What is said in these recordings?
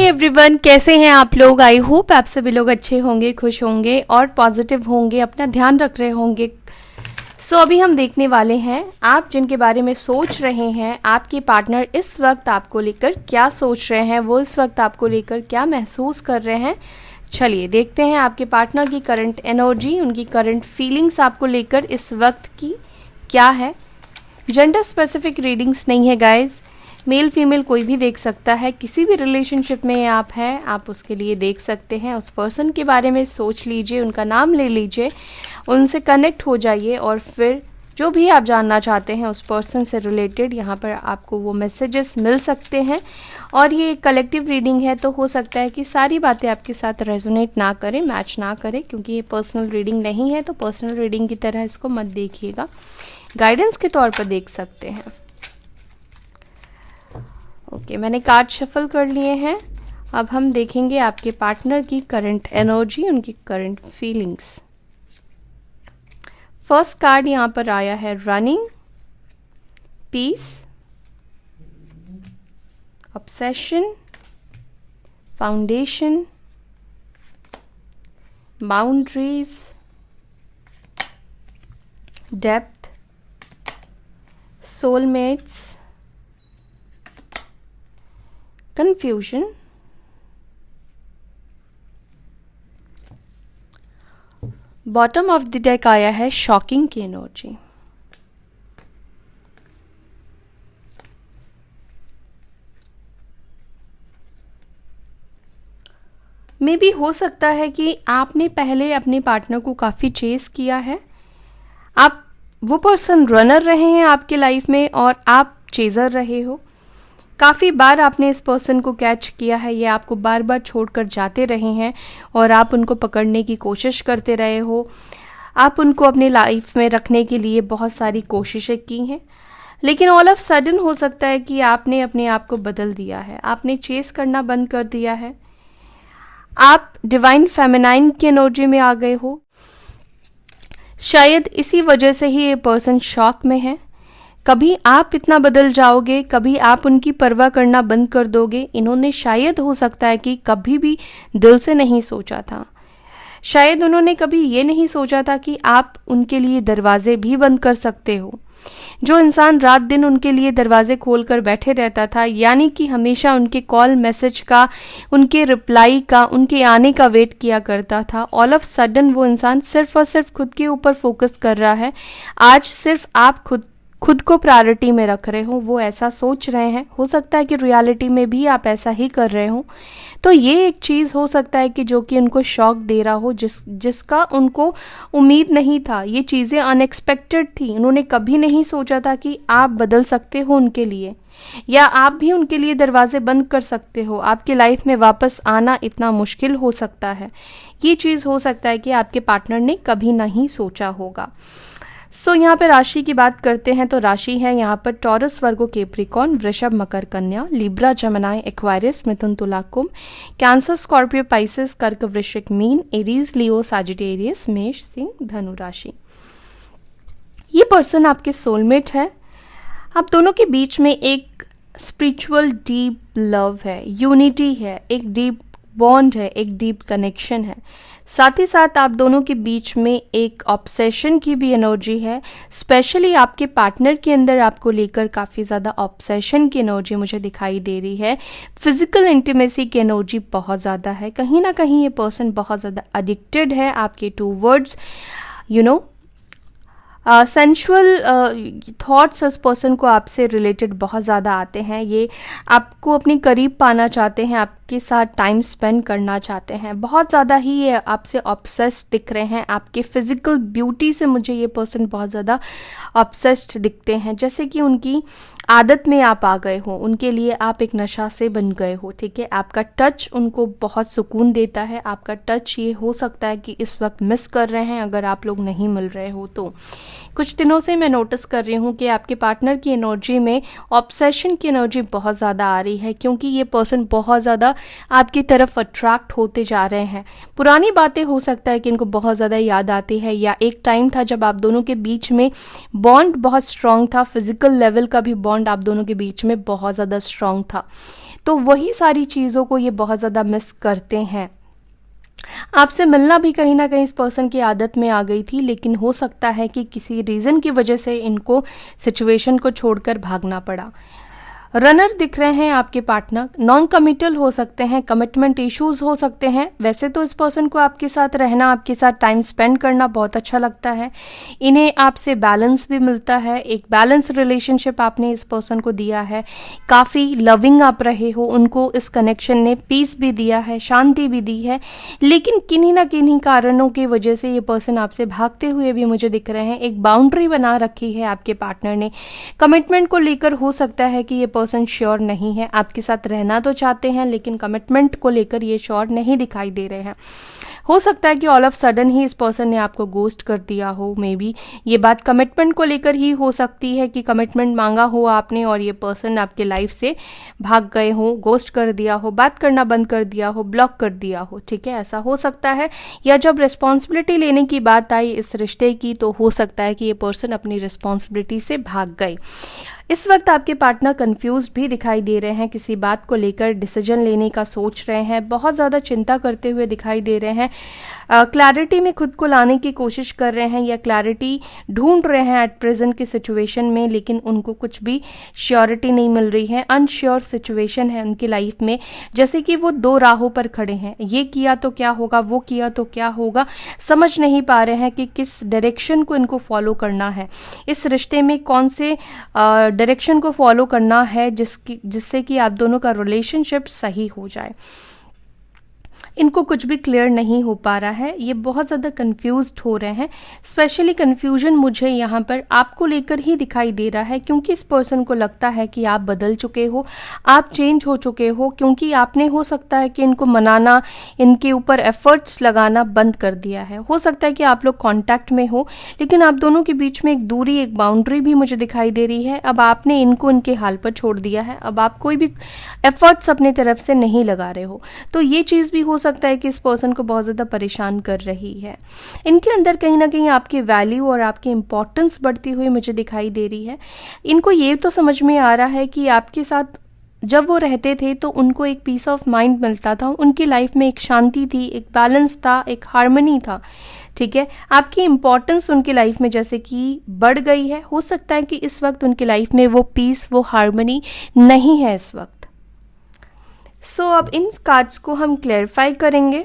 Everyone, कैसे हैं आप लोग। आई होप आप सभी लोग अच्छे होंगे, खुश होंगे और पॉजिटिव होंगे, अपना ध्यान रख रहे होंगे। अभी हम देखने वाले हैं आप जिनके बारे में सोच रहे हैं, आपके पार्टनर इस वक्त आपको लेकर क्या सोच रहे हैं, वो इस वक्त आपको लेकर क्या महसूस कर रहे हैं। चलिए देखते हैं आपके पार्टनर की करंट एनर्जी, उनकी करंट फीलिंग्स आपको लेकर इस वक्त की क्या है। जेंडर स्पेसिफिक रीडिंग्स नहीं है गाइज, मेल फीमेल कोई भी देख सकता है। किसी भी रिलेशनशिप में आप हैं, आप उसके लिए देख सकते हैं। उस पर्सन के बारे में सोच लीजिए, उनका नाम ले लीजिए, उनसे कनेक्ट हो जाइए और फिर जो भी आप जानना चाहते हैं उस पर्सन से रिलेटेड यहाँ पर आपको वो मैसेजेस मिल सकते हैं। और ये कलेक्टिव रीडिंग है तो हो सकता है कि सारी बातें आपके साथ रेजोनेट ना करें, मैच ना करें, क्योंकि ये पर्सनल रीडिंग नहीं है। तो पर्सनल रीडिंग की तरह इसको मत देखिएगा, गाइडेंस के तौर पर देख सकते हैं। ओके, मैंने कार्ड शफल कर लिए हैं। अब हम देखेंगे आपके पार्टनर की करंट एनर्जी, उनकी करंट फीलिंग्स। फर्स्ट कार्ड यहाँ पर आया है running, peace, obsession, foundation, boundaries, depth, soulmates, confusion, bottom of the deck आया है शॉकिंग की एनर्जी। मे बी हो सकता है कि आपने पहले अपने पार्टनर को काफ़ी चेस किया है। आप वो पर्सन रनर रहे हैं आपके लाइफ में और आप चेजर रहे हो। काफ़ी बार आपने इस पर्सन को कैच किया है, ये आपको बार बार छोड़कर जाते रहे हैं और आप उनको पकड़ने की कोशिश करते रहे हो। आप उनको अपने लाइफ में रखने के लिए बहुत सारी कोशिशें की हैं, लेकिन ऑल ऑफ सडन हो सकता है कि आपने अपने आप को बदल दिया है, आपने चेस करना बंद कर दिया है। आप डिवाइन फेमिनाइन की एनर्जी में आ गए हो। शायद इसी वजह से ही ये पर्सन शॉक में है। कभी आप इतना बदल जाओगे, कभी आप उनकी परवाह करना बंद कर दोगे। इन्होंने शायद हो सकता है कि कभी भी दिल से नहीं सोचा था। शायद उन्होंने कभी ये नहीं सोचा था कि आप उनके लिए दरवाजे भी बंद कर सकते हो। जो इंसान रात दिन उनके लिए दरवाजे खोलकर बैठे रहता था, यानी कि हमेशा उनके कॉल मैसेज का, उनके रिप्लाई का, उनके आने का वेट किया करता था, ऑल ऑफ सडन वो इंसान सिर्फ और सिर्फ खुद के ऊपर फोकस कर रहा है। आज सिर्फ आप खुद को प्रायोरिटी में रख रहे हो, वो ऐसा सोच रहे हैं। हो सकता है कि रियलिटी में भी आप ऐसा ही कर रहे हो। तो ये एक चीज़ हो सकता है कि जो कि उनको शॉक दे रहा हो, जिसका उनको उम्मीद नहीं था। ये चीज़ें अनएक्सपेक्टेड थी। उन्होंने कभी नहीं सोचा था कि आप बदल सकते हो उनके लिए, या आप भी उनके लिए दरवाजे बंद कर सकते हो। आपके लाइफ में वापस आना इतना मुश्किल हो सकता है। ये चीज़ हो सकता है कि आपके पार्टनर ने कभी नहीं सोचा होगा। यहाँ पर राशि की बात करते हैं तो राशि है यहाँ पर टॉरस, वर्गो, कैप्रिकॉर्न, वृषभ, मकर, कन्या, लिब्रा, जमनाई, एक्वायरियस, मिथुन, तुला, कुंभ, कैंसर, स्कॉर्पियो, पाइसेस, कर्क, वृश्चिक, मीन, एरीज, लियो, सजिटेरियस, मेष, सिंह, धनु राशि। ये पर्सन आपके सोलमेट है। आप दोनों के बीच में एक स्पिरिचुअल डीप लव है, यूनिटी है, एक डीप बॉन्ड है, एक डीप कनेक्शन है। साथ ही साथ आप दोनों के बीच में एक ऑब्सेशन की भी एनर्जी है। स्पेशली आपके पार्टनर के अंदर आपको लेकर काफ़ी ज़्यादा ऑब्सेशन की एनर्जी मुझे दिखाई दे रही है। फिजिकल इंटीमेसी की एनर्जी बहुत ज़्यादा है। कहीं ना कहीं ये पर्सन बहुत ज़्यादा एडिक्टेड है आपके टूवर्ड्स, सेंशुअल थॉट्स उस पर्सन को आपसे रिलेटेड बहुत ज़्यादा आते हैं। ये आपको अपने करीब पाना चाहते हैं, आपके साथ टाइम स्पेंड करना चाहते हैं। बहुत ज़्यादा ही ये आपसे ऑब्सेस्ड दिख रहे हैं। आपके फिजिकल ब्यूटी से मुझे ये पर्सन बहुत ज़्यादा ऑब्सेस्ड दिखते हैं, जैसे कि उनकी आदत में आप आ गए हो, उनके लिए आप एक नशा से बन गए हो। ठीक है, आपका टच उनको बहुत सुकून देता है। आपका टच ये हो सकता है कि इस वक्त मिस कर रहे हैं अगर आप लोग नहीं मिल रहे हो तो। कुछ दिनों से मैं नोटिस कर रही हूँ कि आपके पार्टनर की एनर्जी में ऑब्सेशन की एनर्जी बहुत ज़्यादा आ रही है, क्योंकि ये पर्सन बहुत ज़्यादा आपकी तरफ अट्रैक्ट होते जा रहे हैं। पुरानी बातें हो सकता है कि इनको बहुत ज़्यादा याद आती है, या एक टाइम था जब आप दोनों के बीच में बॉन्ड बहुत स्ट्रॉन्ग था, फिजिकल लेवल का भी बॉन्ड आप दोनों के बीच में बहुत ज़्यादा स्ट्रॉन्ग था। तो वही सारी चीज़ों को ये बहुत ज़्यादा मिस करते हैं। आपसे मिलना भी कहीं ना कहीं इस पर्सन की आदत में आ गई थी, लेकिन हो सकता है कि किसी रीज़न की वजह से इनको सिचुएशन को छोड़कर भागना पड़ा। रनर दिख रहे हैं आपके पार्टनर, नॉन कमिटल हो सकते हैं, कमिटमेंट इश्यूज हो सकते हैं। वैसे तो इस पर्सन को आपके साथ रहना, आपके साथ टाइम स्पेंड करना बहुत अच्छा लगता है। इन्हें आपसे बैलेंस भी मिलता है, एक बैलेंस रिलेशनशिप आपने इस पर्सन को दिया है। काफ़ी लविंग आप रहे हो, उनको इस कनेक्शन ने पीस भी दिया है, शांति भी दी है। लेकिन किन्हीं ना किन्हीं कारणों की वजह से ये पर्सन आपसे भागते हुए भी मुझे दिख रहे हैं। एक बाउंड्री बना रखी है आपके पार्टनर ने, कमिटमेंट को लेकर हो सकता है कि ये पर्सन श्योर नहीं है, आपके साथ रहना तो चाहते हैं लेकिन कमिटमेंट को लेकर ये श्योर नहीं दिखाई दे रहे हैं। हो सकता है कि ऑल ऑफ सडन ही इस पर्सन ने आपको गोस्ट कर दिया हो। मे बी ये बात कमिटमेंट को लेकर ही हो सकती है कि कमिटमेंट मांगा हो आपने और ये पर्सन आपके लाइफ से भाग गए हो, गोस्ट कर दिया हो, बात करना बंद कर दिया हो, ब्लॉक कर दिया हो। ठीक है, ऐसा हो सकता है। या जब रिस्पॉन्सिबिलिटी लेने की बात आई इस रिश्ते की, तो हो सकता है कि ये पर्सन अपनी रिस्पॉन्सिबिलिटी से भाग गए। इस वक्त आपके पार्टनर कंफ्यूज भी दिखाई दे रहे हैं, किसी बात को लेकर डिसीजन लेने का सोच रहे हैं, बहुत ज़्यादा चिंता करते हुए दिखाई दे रहे हैं, क्लैरिटी में खुद को लाने की कोशिश कर रहे हैं या क्लैरिटी ढूंढ रहे हैं एट प्रेजेंट की सिचुएशन में, लेकिन उनको कुछ भी श्योरिटी नहीं मिल रही है। अनश्योर सिचुएशन है उनकी लाइफ में, जैसे कि वो दो राहों पर खड़े हैं, ये किया तो क्या होगा, वो किया तो क्या होगा, समझ नहीं पा रहे हैं कि किस डायरेक्शन को इनको फॉलो करना है, इस रिश्ते में कौन से डायरेक्शन को फॉलो करना है जिससे कि आप दोनों का रिलेशनशिप सही हो जाए। इनको कुछ भी क्लियर नहीं हो पा रहा है, ये बहुत ज़्यादा कंफ्यूज्ड हो रहे हैं। स्पेशली कंफ्यूजन मुझे यहाँ पर आपको लेकर ही दिखाई दे रहा है, क्योंकि इस पर्सन को लगता है कि आप बदल चुके हो, आप चेंज हो चुके हो, क्योंकि आपने हो सकता है कि इनको मनाना, इनके ऊपर एफर्ट्स लगाना बंद कर दिया है। हो सकता है कि आप लोग कांटेक्ट में हो, लेकिन आप दोनों के बीच में एक दूरी, एक बाउंड्री भी मुझे दिखाई दे रही है। अब आपने इनको इनके हाल पर छोड़ दिया है, अब आप कोई भी एफर्ट्स अपनी तरफ से नहीं लगा रहे हो। तो ये चीज़ भी हो सकता है कि इस पर्सन को बहुत ज़्यादा परेशान कर रही है। इनके अंदर कहीं ना कहीं आपकी वैल्यू और आपकी इम्पोर्टेंस बढ़ती हुई मुझे दिखाई दे रही है। इनको ये तो समझ में आ रहा है कि आपके साथ जब वो रहते थे तो उनको एक पीस ऑफ माइंड मिलता था, उनकी लाइफ में एक शांति थी, एक बैलेंस था, एक हार्मनी था। ठीक है, आपकी इम्पोर्टेंस उनकी लाइफ में जैसे कि बढ़ गई है। हो सकता है कि इस वक्त उनकी लाइफ में वो पीस, वो हार्मनी नहीं है इस वक्त। सो अब इन कार्ड्स को हम क्लैरिफाई करेंगे।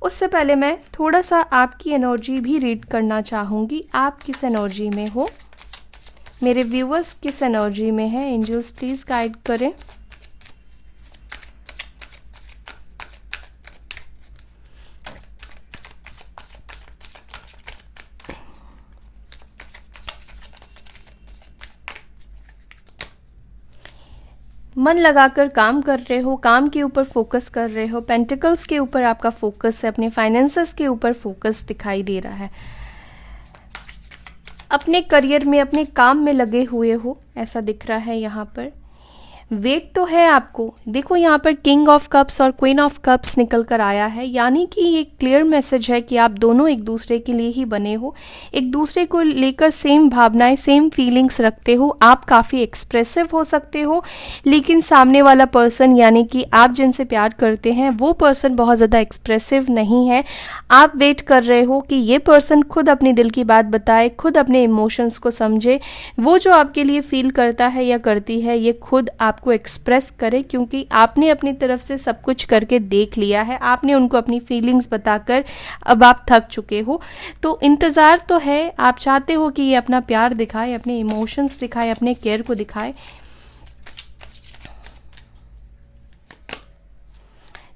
उससे पहले मैं थोड़ा सा आपकी एनर्जी भी रीड करना चाहूँगी। आप किस एनर्जी में हो, मेरे व्यूअर्स किस एनर्जी में है, एंजल्स प्लीज़ गाइड करें। मन लगाकर काम कर रहे हो, काम के ऊपर फोकस कर रहे हो, पेंटिकल्स के ऊपर आपका फोकस है, अपने फाइनेंसेस के ऊपर फोकस दिखाई दे रहा है, अपने करियर में, अपने काम में लगे हुए हो, ऐसा दिख रहा है यहाँ पर। वेट तो है आपको, देखो यहाँ पर किंग ऑफ कप्स और क्वीन ऑफ कप्स निकल कर आया है, यानी कि ये क्लियर मैसेज है कि आप दोनों एक दूसरे के लिए ही बने हो, एक दूसरे को लेकर सेम भावनाएं, सेम फीलिंग्स रखते हो। आप काफ़ी एक्सप्रेसिव हो सकते हो, लेकिन सामने वाला पर्सन यानी कि आप जिनसे प्यार करते हैं वो पर्सन बहुत ज़्यादा एक्सप्रेसिव नहीं है। आप वेट कर रहे हो कि ये पर्सन खुद अपनी दिल की बात बताए, खुद अपने इमोशंस को समझे, वो जो आपके लिए फील करता है या करती है ये खुद आपको एक्सप्रेस करे, क्योंकि आपने अपनी तरफ से सब कुछ करके देख लिया है, आपने उनको अपनी फीलिंग्स बताकर अब आप थक चुके हो। तो इंतज़ार तो है, आप चाहते हो कि ये अपना प्यार दिखाए, अपने इमोशंस दिखाए, अपने केयर को दिखाए।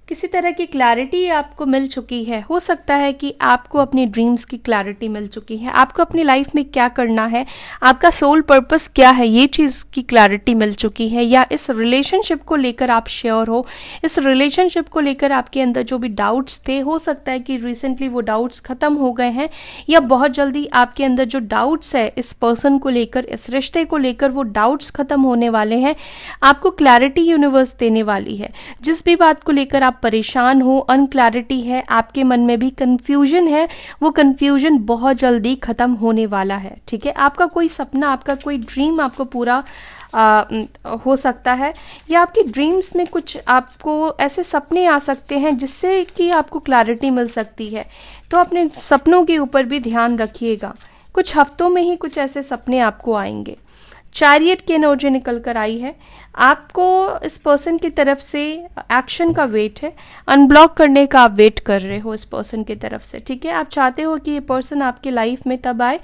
किसी तरह की क्लैरिटी आपको मिल चुकी है। हो सकता है कि आपको अपनी ड्रीम्स की क्लैरिटी मिल चुकी है, आपको अपनी लाइफ में क्या करना है, आपका सोल पर्पस क्या है, ये चीज़ की क्लैरिटी मिल चुकी है। या इस रिलेशनशिप को लेकर आप श्योर हो, इस रिलेशनशिप को लेकर आपके अंदर जो भी डाउट्स थे, हो सकता है कि रिसेंटली वो डाउट्स ख़त्म हो गए हैं, या बहुत जल्दी आपके अंदर जो डाउट्स है इस पर्सन को लेकर, इस रिश्ते को लेकर, वो डाउट्स ख़त्म होने वाले हैं। आपको क्लैरिटी यूनिवर्स देने वाली है। जिस भी बात को लेकर आप परेशान हो, अनक्लैरिटी है, आपके मन में भी कन्फ्यूजन है, वो कन्फ्यूजन बहुत जल्दी ख़त्म होने वाला है। ठीक है, आपका कोई सपना, आपका कोई ड्रीम आपको पूरा हो सकता है, या आपकी ड्रीम्स में कुछ आपको ऐसे सपने आ सकते हैं जिससे कि आपको क्लैरिटी मिल सकती है। तो अपने सपनों के ऊपर भी ध्यान रखिएगा, कुछ हफ्तों में ही कुछ ऐसे सपने आपको आएंगे। चैरियट की एनर्जी निकल कर आई है, आपको इस पर्सन की तरफ से एक्शन का वेट है, अनब्लॉक करने का आप वेट कर रहे हो इस पर्सन की तरफ से। ठीक है, आप चाहते हो कि ये पर्सन आपके लाइफ में तब आए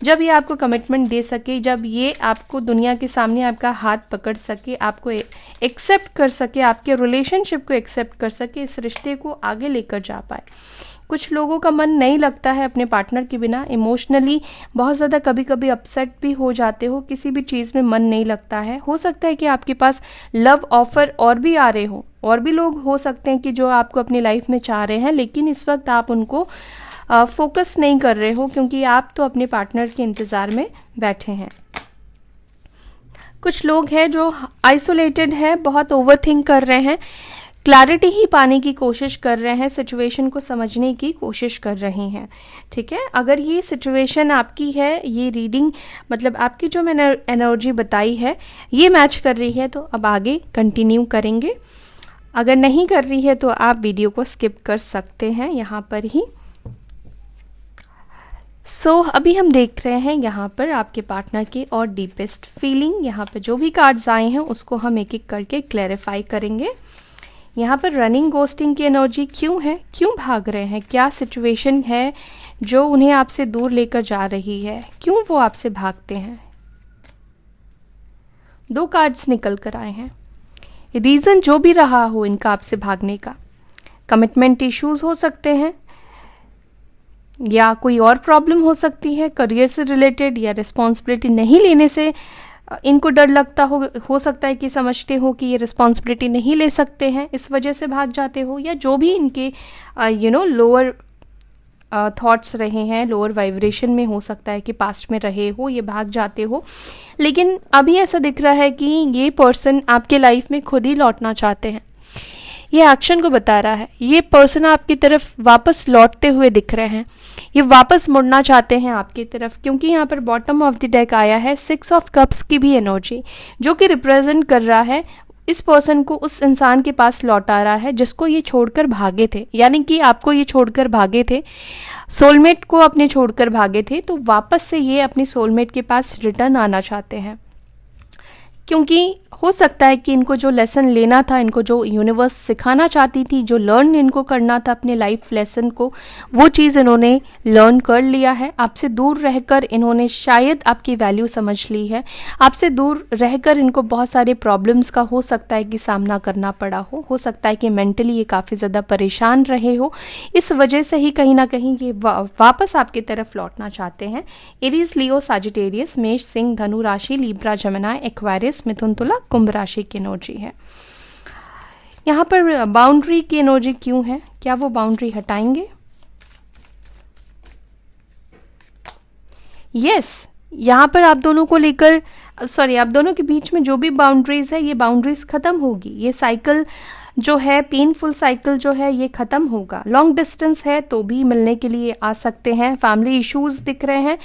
जब ये आपको कमिटमेंट दे सके, जब ये आपको दुनिया के सामने आपका हाथ पकड़ सके, आपको एक्सेप्ट कर सके, आपके रिलेशनशिप को एक्सेप्ट कर सके, इस रिश्ते को आगे लेकर जा पाए। कुछ लोगों का मन नहीं लगता है अपने पार्टनर के बिना, इमोशनली बहुत ज़्यादा कभी कभी अपसेट भी हो जाते हो, किसी भी चीज़ में मन नहीं लगता है। हो सकता है कि आपके पास लव ऑफर और भी आ रहे हो, और भी लोग हो सकते हैं कि जो आपको अपनी लाइफ में चाह रहे हैं, लेकिन इस वक्त आप उनको फोकस नहीं कर रहे हो क्योंकि आप तो अपने पार्टनर के इंतज़ार में बैठे हैं। कुछ लोग हैं जो आइसोलेटेड है, बहुत ओवरथिंक कर रहे हैं, क्लैरिटी ही पाने की कोशिश कर रहे हैं, सिचुएशन को समझने की कोशिश कर रही हैं। ठीक है, अगर ये सिचुएशन आपकी है, ये रीडिंग मतलब आपकी जो मैंने एनर्जी बताई है ये मैच कर रही है, तो अब आगे कंटिन्यू करेंगे। अगर नहीं कर रही है तो आप वीडियो को स्किप कर सकते हैं यहाँ पर ही। अभी हम देख रहे हैं यहाँ पर आपके पार्टनर की और डीपेस्ट फीलिंग। यहाँ पर जो भी कार्ड्स आए हैं उसको हम एक एक करके क्लैरिफाई करेंगे। यहाँ पर रनिंग गोस्टिंग की एनर्जी क्यों है, क्यों भाग रहे हैं, क्या सिचुएशन है जो उन्हें आपसे दूर लेकर जा रही है, क्यों वो आपसे भागते हैं। 2 कार्ड्स निकल कर आए हैं। रीज़न जो भी रहा हो इनका आपसे भागने का, कमिटमेंट इश्यूज हो सकते हैं, या कोई और प्रॉब्लम हो सकती है करियर से रिलेटेड, या रिस्पॉन्सिबिलिटी नहीं लेने से इनको डर लगता हो सकता है कि समझते हो कि ये रिस्पॉन्सिबिलिटी नहीं ले सकते हैं, इस वजह से भाग जाते हो, या जो भी इनके लोअर थॉट्स रहे हैं, लोअर वाइब्रेशन में हो सकता है कि पास्ट में रहे हो, ये भाग जाते हो। लेकिन अभी ऐसा दिख रहा है कि ये पर्सन आपके लाइफ में खुद ही लौटना चाहते हैं, ये एक्शन को बता रहा है। ये पर्सन आपकी तरफ वापस लौटते हुए दिख रहे हैं, ये वापस मुड़ना चाहते हैं आपकी तरफ, क्योंकि यहाँ पर बॉटम ऑफ द डेक आया है 6 ऑफ कप्स की भी एनर्जी, जो कि रिप्रेजेंट कर रहा है इस पर्सन को उस इंसान के पास लौटा रहा है जिसको ये छोड़कर भागे थे, यानी कि आपको ये छोड़कर भागे थे, सोलमेट को अपने छोड़कर भागे थे, तो वापस से ये अपने सोलमेट के पास रिटर्न आना चाहते हैं। क्योंकि हो सकता है कि इनको जो लेसन लेना था, इनको जो यूनिवर्स सिखाना चाहती थी, जो लर्न इनको करना था अपने लाइफ लेसन को, वो चीज़ इन्होंने लर्न कर लिया है। आपसे दूर रहकर इन्होंने शायद आपकी वैल्यू समझ ली है, आपसे दूर रहकर इनको बहुत सारे प्रॉब्लम्स का हो सकता है कि सामना करना पड़ा हो सकता है कि मेंटली ये काफ़ी ज़्यादा परेशान रहे हो, इस वजह से ही कहीं ना कहीं ये वापस आपकी तरफ लौटना चाहते हैं। एरीज, लियो, साजिटेरियस, मेष, सिंह, धनु राशि, लिब्रा, जमिनी, एक्वेरियस, मिथुन, तुला, कुंभ राशि की एनर्जी है। यहाँ पर बाउंड्री की एनर्जी क्यों है, क्या वो बाउंड्री हटाएंगे? यस, यहाँ पर आप दोनों को लेकर आप दोनों के बीच में जो भी बाउंड्रीज है, ये बाउंड्रीज खत्म होगी। ये साइकिल जो है, पेनफुल साइकिल जो है, ये खत्म होगा। लॉन्ग डिस्टेंस है तो भी मिलने के लिए आ सकते हैं। फैमिली इश्यूज दिख रहे हैं,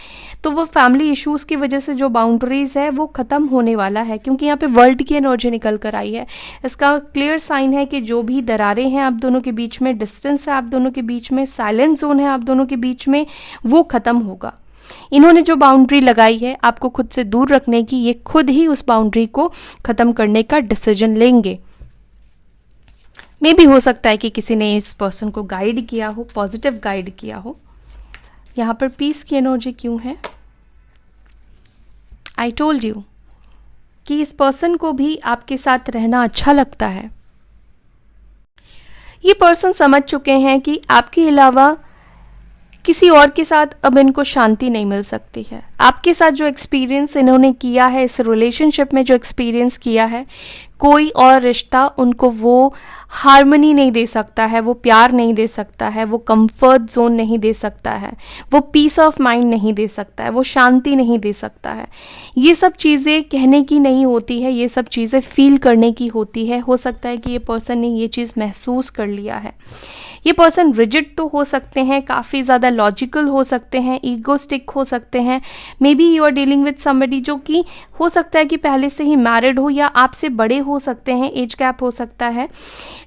तो वो फैमिली इश्यूज की वजह से जो बाउंड्रीज है वो खत्म होने वाला है, क्योंकि यहाँ पे वर्ल्ड की एनर्जी निकल कर आई है। इसका क्लियर साइन है कि जो भी दरारें हैं आप दोनों के बीच में, डिस्टेंस है आप दोनों के बीच में, साइलेंट जोन है आप दोनों के बीच में, वो खत्म होगा। इन्होंने जो बाउंड्री लगाई है आपको खुद से दूर रखने की, ये खुद ही उस बाउंड्री को खत्म करने का डिसीजन लेंगे। मे भी हो सकता है कि किसी ने इस पर्सन को गाइड किया हो, पॉजिटिव गाइड किया हो। यहाँ पर पीस की एनर्जी क्यों है? आई टोल्ड यू कि इस पर्सन को भी आपके साथ रहना अच्छा लगता है। ये पर्सन समझ चुके हैं कि आपके अलावा किसी और के साथ अब इनको शांति नहीं मिल सकती है। आपके साथ जो एक्सपीरियंस इन्होंने किया है, इस रिलेशनशिप में जो एक्सपीरियंस किया है, कोई और रिश्ता उनको वो हार्मनी नहीं दे सकता है, वो प्यार नहीं दे सकता है, वो कंफर्ट जोन नहीं दे सकता है, वो पीस ऑफ माइंड नहीं दे सकता है, वो शांति नहीं दे सकता है। ये सब चीज़ें कहने की नहीं होती है, ये सब चीज़ें फील करने की होती है। हो सकता है कि ये पर्सन ने ये चीज़ महसूस कर लिया है। ये पर्सन रिजिड तो हो सकते हैं, काफ़ी ज़्यादा लॉजिकल हो सकते हैं, ईगोस्टिक हो सकते हैं। Maybe you are dealing with somebody जो कि हो सकता है कि पहले से ही मैरिड हो या आपसे बड़े हो सकते हैं, एज गैप हो सकता है,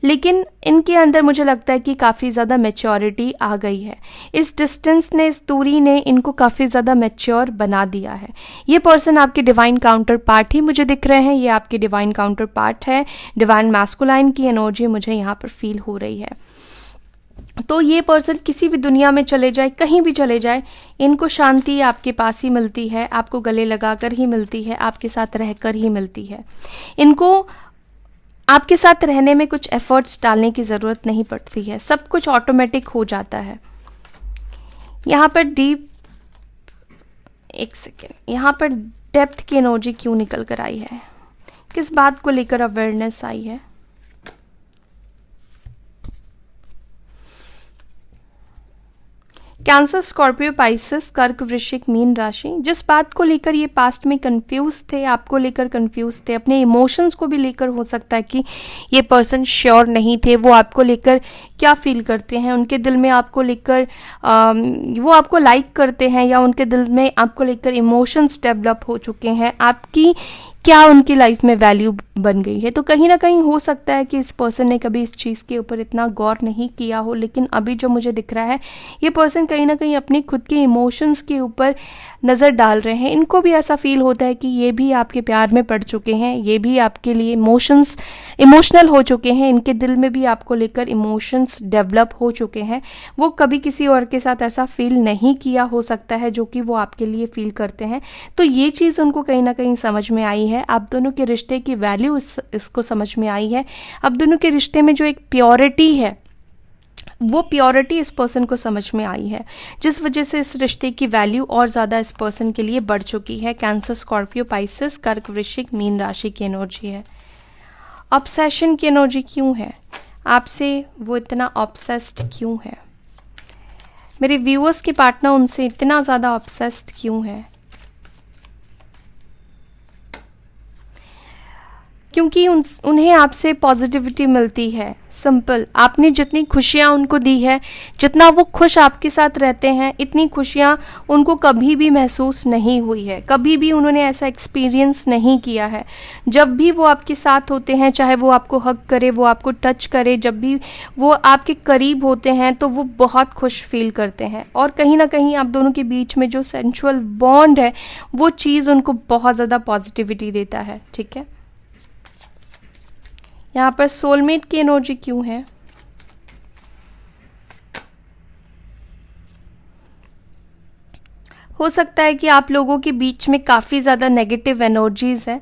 लेकिन इनके अंदर मुझे लगता है कि काफ़ी ज़्यादा मैच्योरिटी आ गई है। इस डिस्टेंस ने, इस दूरी ने इनको काफ़ी ज़्यादा मैच्योर बना दिया है। ये पर्सन आपके डिवाइन काउंटर पार्ट ही मुझे दिख रहे हैं, ये आपके डिवाइन काउंटर पार्ट है। डिवाइन मैस्कुलाइन की एनर्जी मुझे यहाँ पर फील हो रही है। तो ये पर्सन किसी भी दुनिया में चले जाए, कहीं भी चले जाए, इनको शांति आपके पास ही मिलती है, आपको गले लगाकर ही मिलती है, आपके साथ रहकर ही मिलती है। इनको आपके साथ रहने में कुछ एफर्ट्स डालने की ज़रूरत नहीं पड़ती है, सब कुछ ऑटोमेटिक हो जाता है। यहाँ पर डीप, एक सेकेंड, यहाँ पर डेप्थ की एनर्जी क्यों निकल कर आई है, किस बात को लेकर अवेयरनेस आई है? कैंसर, स्कॉर्पियो, पाइसेस, कर्क, वृश्चिक, मीन राशि, जिस बात को लेकर ये पास्ट में कंफ्यूज थे, आपको लेकर कंफ्यूज थे, अपने इमोशंस को भी लेकर हो सकता है कि ये पर्सन श्योर नहीं थे, वो आपको लेकर क्या फील करते हैं, उनके दिल में आपको लेकर वो आपको लाइक करते हैं या उनके दिल में आपको लेकर इमोशंस डेवलप हो चुके हैं, आपकी क्या उनकी लाइफ में वैल्यू बन गई है। तो कहीं ना कहीं हो सकता है कि इस पर्सन ने कभी इस चीज़ के ऊपर इतना गौर नहीं किया हो, लेकिन अभी जो मुझे दिख रहा है ये पर्सन कहीं ना कहीं अपने खुद के इमोशंस के ऊपर नज़र डाल रहे हैं। इनको भी ऐसा फील होता है कि ये भी आपके प्यार में पड़ चुके हैं, ये भी आपके लिए इमोशनल हो चुके हैं, इनके दिल में भी आपको लेकर इमोशंस डेवलप हो चुके हैं। वो कभी किसी और के साथ ऐसा फील नहीं किया हो सकता है जो कि वो आपके लिए फील करते हैं। तो ये चीज़ उनको कहीं ना कहीं समझ में आई है, आप दोनों के रिश्ते की वैल्यू इसको समझ में आई है, आप दोनों के रिश्ते में जो एक प्योरिटी है वो प्योरिटी इस पर्सन को समझ में आई है, जिस वजह से इस रिश्ते की वैल्यू और ज़्यादा इस पर्सन के लिए बढ़ चुकी है। कैंसर, स्कॉर्पियो, पाइसेस, कर्क, वृश्चिक, मीन राशि की एनर्जी है। ऑब्सेशन की एनर्जी क्यों है आपसे, वो इतना ऑब्सेस्ड क्यों है? मेरे व्यूअर्स के पार्टनर उनसे इतना ज़्यादा ऑब्सेस्ड क्यों है? क्योंकि उन्हें आपसे पॉजिटिविटी मिलती है। सिंपल, आपने जितनी खुशियाँ उनको दी है, जितना वो खुश आपके साथ रहते हैं, इतनी खुशियाँ उनको कभी भी महसूस नहीं हुई है, कभी भी उन्होंने ऐसा एक्सपीरियंस नहीं किया है। जब भी वो आपके साथ होते हैं, चाहे वो आपको हग करे, वो आपको टच करे, जब भी वो आपके करीब होते हैं तो वो बहुत खुश फील करते हैं। और कहीं ना कहीं आप दोनों के बीच में जो सेंचुअल बॉन्ड है वो चीज़ उनको बहुत ज़्यादा पॉजिटिविटी देता है। ठीक है, यहाँ पर सोलमेट की एनर्जी क्यों है? हो सकता है कि आप लोगों के बीच में काफ़ी ज़्यादा नेगेटिव एनर्जीज़ है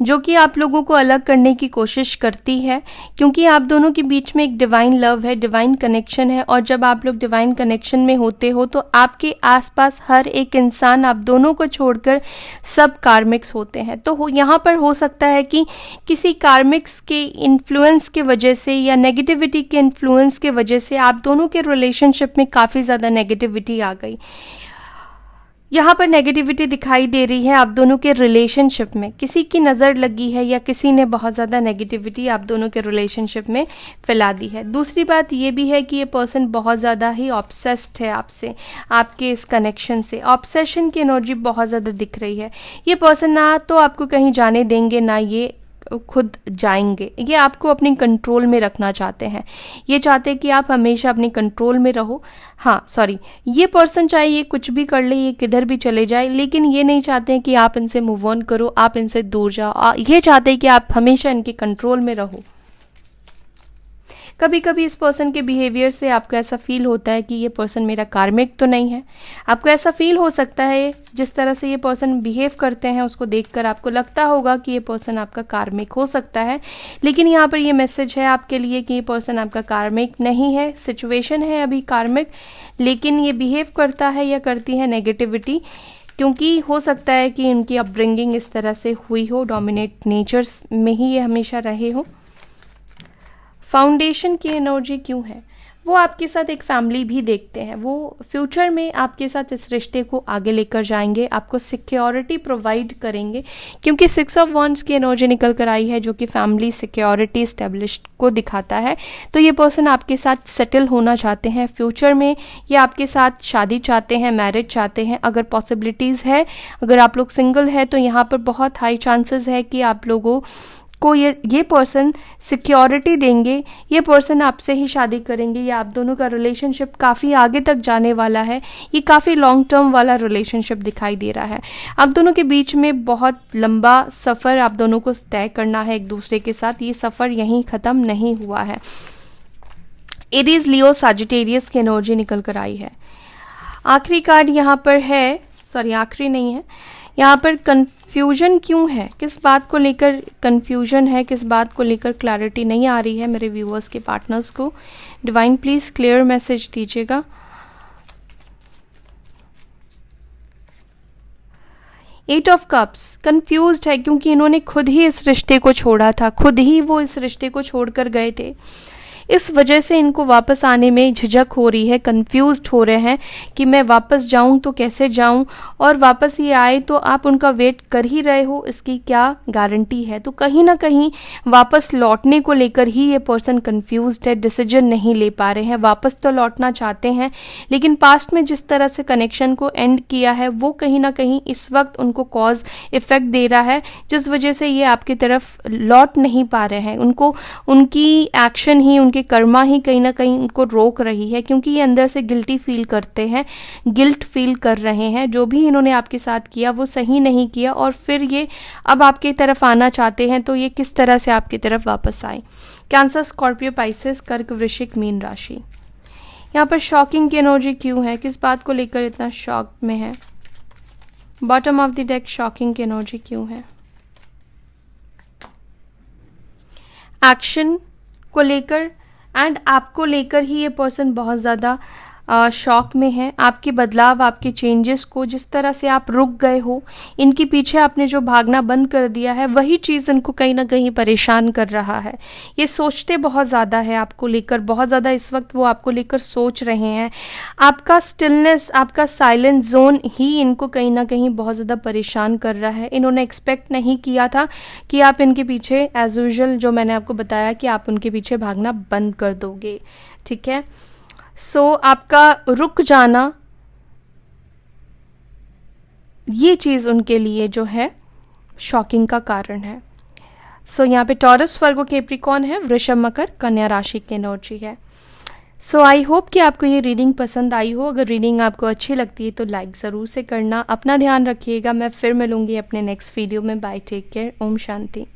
जो कि आप लोगों को अलग करने की कोशिश करती है, क्योंकि आप दोनों के बीच में एक डिवाइन लव है, डिवाइन कनेक्शन है। और जब आप लोग डिवाइन कनेक्शन में होते हो तो आपके आसपास हर एक इंसान आप दोनों को छोड़कर सब कार्मिक्स होते हैं। तो यहाँ पर हो सकता है कि किसी कार्मिक्स के इन्फ्लुएंस के वजह से या नेगेटिविटी के इन्फ्लुएंस के वजह से आप दोनों के रिलेशनशिप में काफ़ी ज़्यादा नेगेटिविटी आ गई। यहाँ पर नेगेटिविटी दिखाई दे रही है आप दोनों के रिलेशनशिप में, किसी की नज़र लगी है या किसी ने बहुत ज़्यादा नेगेटिविटी आप दोनों के रिलेशनशिप में फैला दी है। दूसरी बात ये भी है कि ये पर्सन बहुत ज़्यादा ही ऑब्सेस्ड है आपसे, आपके इस कनेक्शन से। ऑब्सेशन की एनर्जी बहुत ज़्यादा दिख रही है। ये पर्सन ना तो आपको कहीं जाने देंगे, ना ये खुद जाएंगे। ये आपको अपने कंट्रोल में रखना चाहते हैं, ये चाहते हैं कि आप हमेशा अपने कंट्रोल में रहो। हाँ सॉरी, ये पर्सन चाहे ये कुछ भी कर ले, ये किधर भी चले जाए, लेकिन ये नहीं चाहते हैं कि आप इनसे मूव ऑन करो, आप इनसे दूर जाओ। ये चाहते हैं कि आप हमेशा इनके कंट्रोल में रहो। कभी कभी इस पर्सन के बिहेवियर से आपको ऐसा फील होता है कि ये पर्सन मेरा कार्मिक तो नहीं है। आपको ऐसा फील हो सकता है, जिस तरह से ये पर्सन बिहेव करते हैं उसको देखकर आपको लगता होगा कि ये पर्सन आपका कार्मिक हो सकता है। लेकिन यहाँ पर ये मैसेज है आपके लिए कि ये पर्सन आपका कार्मिक नहीं है। सिचुएशन है अभी कार्मिक, लेकिन ये बिहेव करता है या करती है नेगेटिविटी क्योंकि हो सकता है कि उनकी अपब्रिंगिंग इस तरह से हुई हो, डोमिनेट नेचर्स में ही ये हमेशा रहे हो। फाउंडेशन की एनर्जी क्यों है? वो आपके साथ एक फैमिली भी देखते हैं, वो फ्यूचर में आपके साथ इस रिश्ते को आगे लेकर जाएंगे, आपको सिक्योरिटी प्रोवाइड करेंगे, क्योंकि 6 ऑफ वॉन्ड्स की एनर्जी निकल कर आई है जो कि फैमिली सिक्योरिटी स्टेब्लिश्ड को दिखाता है। तो ये पर्सन आपके साथ सेटल होना चाहते हैं फ्यूचर में, ये आपके साथ शादी चाहते हैं, मैरिज चाहते हैं। अगर पॉसिबिलिटीज़ है, अगर आप लोग सिंगल है तो यहाँ पर बहुत हाई चांसेस है कि आप लोगों को ये पर्सन सिक्योरिटी देंगे, ये पर्सन आपसे ही शादी करेंगे, या आप दोनों का रिलेशनशिप काफ़ी आगे तक जाने वाला है। ये काफ़ी लॉन्ग टर्म वाला रिलेशनशिप दिखाई दे रहा है। आप दोनों के बीच में बहुत लंबा सफ़र आप दोनों को तय करना है एक दूसरे के साथ। ये सफ़र यहीं ख़त्म नहीं हुआ है। एरीज, लियो, सजिटेरियस की एनर्जी निकल कर आई है। आखिरी कार्ड यहाँ पर है, सॉरी आखिरी नहीं है, यहाँ पर कन्फ्यूजन क्यों है? किस बात को लेकर कन्फ्यूजन है, किस बात को लेकर क्लैरिटी नहीं आ रही है मेरे व्यूअर्स के पार्टनर्स को? डिवाइन प्लीज क्लियर मैसेज दीजिएगा। एट ऑफ कप्स, कंफ्यूज्ड है क्योंकि इन्होंने खुद ही इस रिश्ते को छोड़ा था, खुद ही वो इस रिश्ते को छोड़कर गए थे। इस वजह से इनको वापस आने में झिझक हो रही है, कंफ्यूज्ड हो रहे हैं कि मैं वापस जाऊं तो कैसे जाऊं, और वापस ये आए तो आप उनका वेट कर ही रहे हो, इसकी क्या गारंटी है? तो कहीं ना कहीं वापस लौटने को लेकर ही ये पर्सन कंफ्यूज्ड है, डिसीजन नहीं ले पा रहे हैं। वापस तो लौटना चाहते हैं, लेकिन पास्ट में जिस तरह से कनेक्शन को एंड किया है वो कहीं ना कहीं इस वक्त उनको कॉज इफेक्ट दे रहा है, जिस वजह से ये आपकी तरफ लौट नहीं पा रहे हैं। उनको उनकी एक्शन ही, उनके कर्मा ही कहीं ना कहीं उनको रोक रही है, क्योंकि ये अंदर से गिल्टी फील करते हैं, गिल्ट फील कर रहे हैं। जो भी इन्होंने आपके साथ किया वो सही नहीं किया, और फिर ये अब आपकी तरफ आना चाहते हैं, तो ये किस तरह से आपकी तरफ वापस आए? कैंसर, स्कॉर्पियो, पाइसेस, कर्क, वृश्चिक, मीन राशि। यहाँ पर शॉकिंग की एनर्जी क्यों है? किस बात को लेकर इतना शॉक में है? Bottom of the deck, shocking की एनर्जी क्यों है? एक्शन को लेकर एंड आपको लेकर ही ये पर्सन बहुत ज़्यादा शॉक में है। आपके बदलाव, आपके चेंजेस को, जिस तरह से आप रुक गए हो, इनके पीछे आपने जो भागना बंद कर दिया है, वही चीज़ इनको कहीं ना कहीं परेशान कर रहा है। ये सोचते बहुत ज़्यादा है आपको लेकर, बहुत ज़्यादा इस वक्त वो आपको लेकर सोच रहे हैं। आपका स्टिलनेस, आपका साइलेंट जोन ही इनको कहीं ना कहीं बहुत ज़्यादा परेशान कर रहा है। इन्होंने एक्सपेक्ट नहीं किया था कि आप इनके पीछे एज यूजुअल, जो मैंने आपको बताया कि आप उनके पीछे भागना बंद कर दोगे। ठीक है, सो आपका रुक जाना, ये चीज़ उनके लिए जो है शॉकिंग का कारण है। सो यहाँ पे टॉरस, वर्गो, कैप्रिकॉर्न है, वृषभ, मकर, कन्या राशि की एनर्जी है। सो आई होप कि आपको ये रीडिंग पसंद आई हो। अगर रीडिंग आपको अच्छी लगती है तो लाइक ज़रूर से करना। अपना ध्यान रखिएगा। मैं फिर मिलूंगी अपने नेक्स्ट वीडियो में। Bye, take care, Om Shanti.